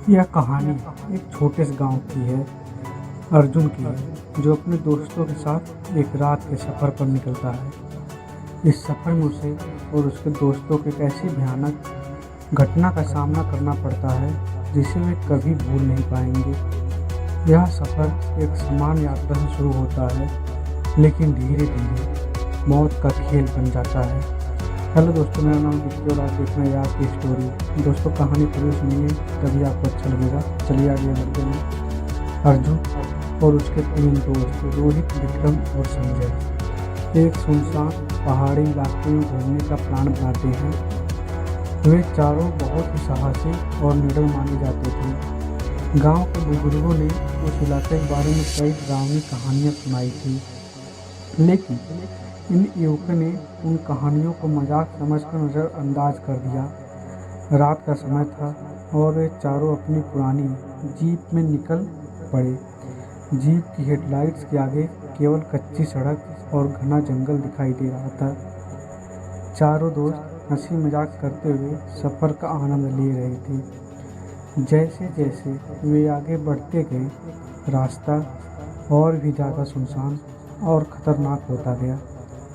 यह कहानी एक छोटे से गांव की है। अर्जुन की है, जो अपने दोस्तों के साथ एक रात के सफ़र पर निकलता है। इस सफ़र में उसे और उसके दोस्तों को एक ऐसी भयानक घटना का सामना करना पड़ता है जिसे वे कभी भूल नहीं पाएंगे। यह सफ़र एक समान यात्रा से शुरू होता है, लेकिन धीरे धीरे मौत का खेल बन जाता है। हेलो दोस्तों, मेरा नाम विक्की और आप देख रहे हैं यार की स्टोरी। दोस्तों, कहानी पूरी सुनिए, तभी आपको अच्छा लगेगा। चलिए आगे बढ़ते हैं। अर्जुन और उसके 3 दोस्त रोहित, विक्रम और संजय एक सुनसान पहाड़ी इलाके में घूमने का प्लान बनाते हैं। वे चारों बहुत ही साहसी और निडर माने जाते थे। गांव के बुजुर्गों ने उस इलाके के बारे में कई डरावनी कहानियां सुनाई थी, लेकिन इन युवकों ने उन कहानियों को मजाक समझकर नज़रअंदाज कर दिया। रात का समय था और वे चारों अपनी पुरानी जीप में निकल पड़े। जीप की हेडलाइट्स के आगे केवल कच्ची सड़क और घना जंगल दिखाई दे रहा था। चारों दोस्त हंसी मजाक करते हुए सफ़र का आनंद ले रहे थे। जैसे जैसे वे आगे बढ़ते गए, रास्ता और भी ज़्यादा सुनसान और ख़तरनाक होता गया।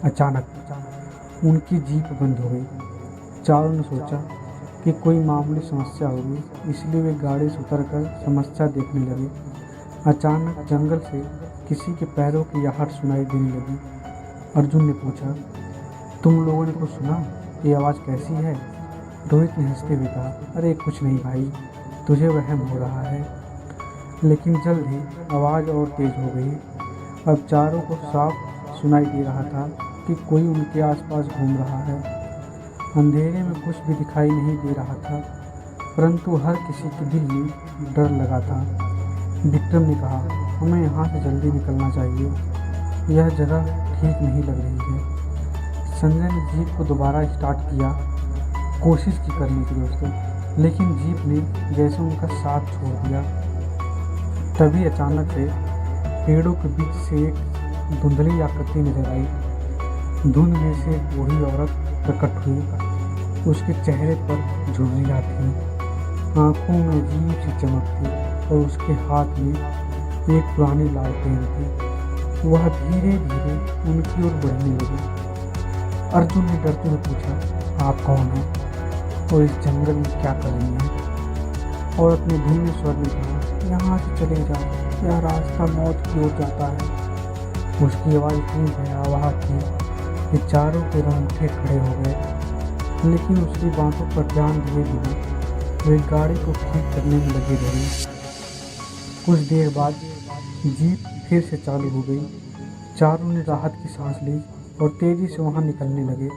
अचानक उनकी जीप बंद हो गई। चारों ने सोचा कि कोई मामूली समस्या होगी, इसलिए वे गाड़ी से उतरकर समस्या देखने लगे। अचानक जंगल से किसी के पैरों की आहट सुनाई देने लगी। अर्जुन ने पूछा, तुम लोगों ने कुछ सुना? ये आवाज़ कैसी है? रोहित ने हंसते हुए कहा, अरे कुछ नहीं भाई, तुझे वहम हो रहा है। लेकिन जल्द ही आवाज़ और तेज हो गई। अब चारों को साफ सुनाई दे रहा था कि कोई उनके आसपास घूम रहा है। अंधेरे में कुछ भी दिखाई नहीं दे रहा था, परंतु हर किसी के दिल में डर लगा था। विक्रम ने कहा, हमें यहाँ से जल्दी निकलना चाहिए, यह जगह ठीक नहीं लग रही है। संजय ने जीप को दोबारा स्टार्ट किया, कोशिश की करने की दोस्तों, लेकिन जीप ने जैसे उनका साथ छोड़ दिया। तभी अचानक से पेड़ों के बीच से एक धुंधली आकृति नजर आई। धुंध में से एक बूढ़ी औरत प्रकट हुई। उसके चेहरे पर झुर्रियाँ थीं, आंखों में अजीब सी चमक थी और उसके हाथ में एक पुरानी लालटेन थी। वह धीरे धीरे उनकी ओर बढ़ने लगी। अर्जुन ने डरते हुए पूछा, आप कौन हैं और इस जंगल में क्या कर रही हैं? और अपने धीमे स्वर में कहा, यहाँ से चले जाओ, यह रास्ता मौत की ओर जाता है। उसकी आवाज़ इतनी भयावह थी कि चारों के रोंगटे खड़े हो गए, लेकिन उसकी बातों पर ध्यान दिए बिना वे गाड़ी को ठीक करने में लगे रहे। कुछ देर बाद जीप फिर से चालू हो गई। चारों ने राहत की सांस ली और तेज़ी से वहाँ निकलने लगे।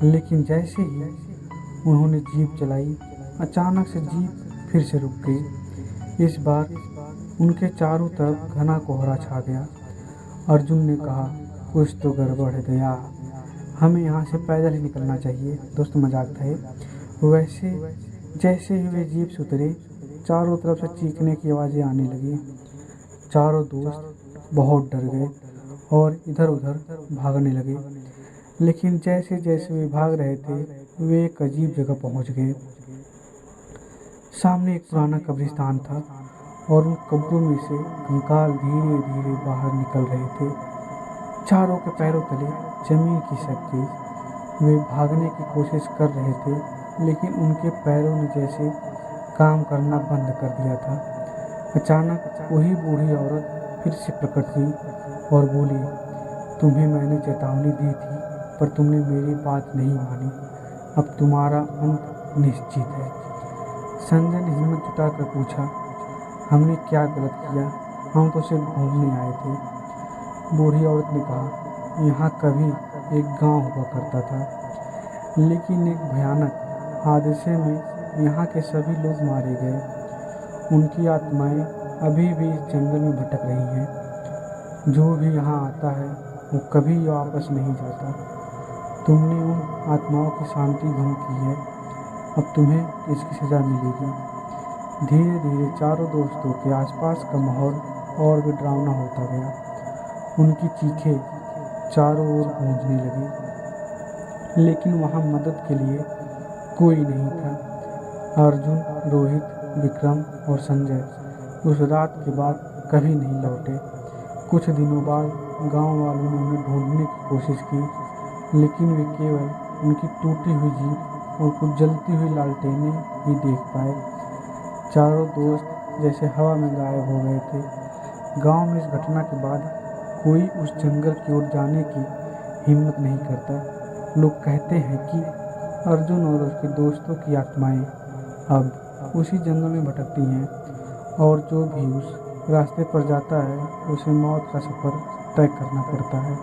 लेकिन जैसे ही उन्होंने जीप चलाई, अचानक से जीप फिर से रुक गई। इस बार उनके चारों तरफ घना कोहरा छा गया। अर्जुन ने कहा, कुछ तो गड़बड़ है दया, हमें यहाँ से पैदल ही निकलना चाहिए। दोस्त मजाक था ये। वैसे जैसे ही वे जीप से उतरे, चारों तरफ से चीखने की आवाज़ें आने लगी। चारों दोस्त बहुत डर गए और इधर उधर भागने लगे। लेकिन जैसे जैसे वे भाग रहे थे, वे एक अजीब जगह पहुँच गए। सामने एक पुराना कब्रिस्तान था और उन कब्रों में से कंकाल धीरे धीरे बाहर निकल रहे थे। चारों के पैरों तले जमीन खिसक गई। वे भागने की कोशिश कर रहे थे, लेकिन उनके पैरों ने जैसे काम करना बंद कर दिया था। अचानक वही बूढ़ी औरत फिर से प्रकट हुई और बोली, तुम्हें मैंने चेतावनी दी थी, पर तुमने मेरी बात नहीं मानी। अब तुम्हारा अंत निश्चित है। संजय ने हिम्मत जुटाकर पूछा, हमने क्या गलत किया? हम तो सिर्फ घूमने आए थे। बूढ़ी औरत ने कहा, यहाँ कभी एक गांव हुआ करता था, लेकिन एक भयानक हादसे में यहाँ के सभी लोग मारे गए। उनकी आत्माएं अभी भी इस जंगल में भटक रही हैं। जो भी यहाँ आता है वो कभी वापस नहीं जाता। तुमने उन आत्माओं की शांति भंग की है, अब तुम्हें इसकी सज़ा मिलेगी। धीरे धीरे चारों दोस्तों के आसपास का माहौल और भी डरावना होता गया। उनकी चीखें चारों ओर गूंजने लगी, लेकिन वहाँ मदद के लिए कोई नहीं था। अर्जुन, रोहित, विक्रम और संजय उस रात के बाद कभी नहीं लौटे। कुछ दिनों बाद गांव वालों ने उन्हें ढूंढने की कोशिश की, लेकिन वे केवल उनकी टूटी हुई जीप और कुछ जलती हुई लालटेनें ही देख पाए। चारों दोस्त जैसे हवा में गायब हो गए थे। गांव में इस घटना के बाद कोई उस जंगल की ओर जाने की हिम्मत नहीं करता। लोग कहते हैं कि अर्जुन और उसके दोस्तों की आत्माएं अब उसी जंगल में भटकती हैं, और जो भी उस रास्ते पर जाता है उसे मौत का सफ़र तय करना पड़ता है।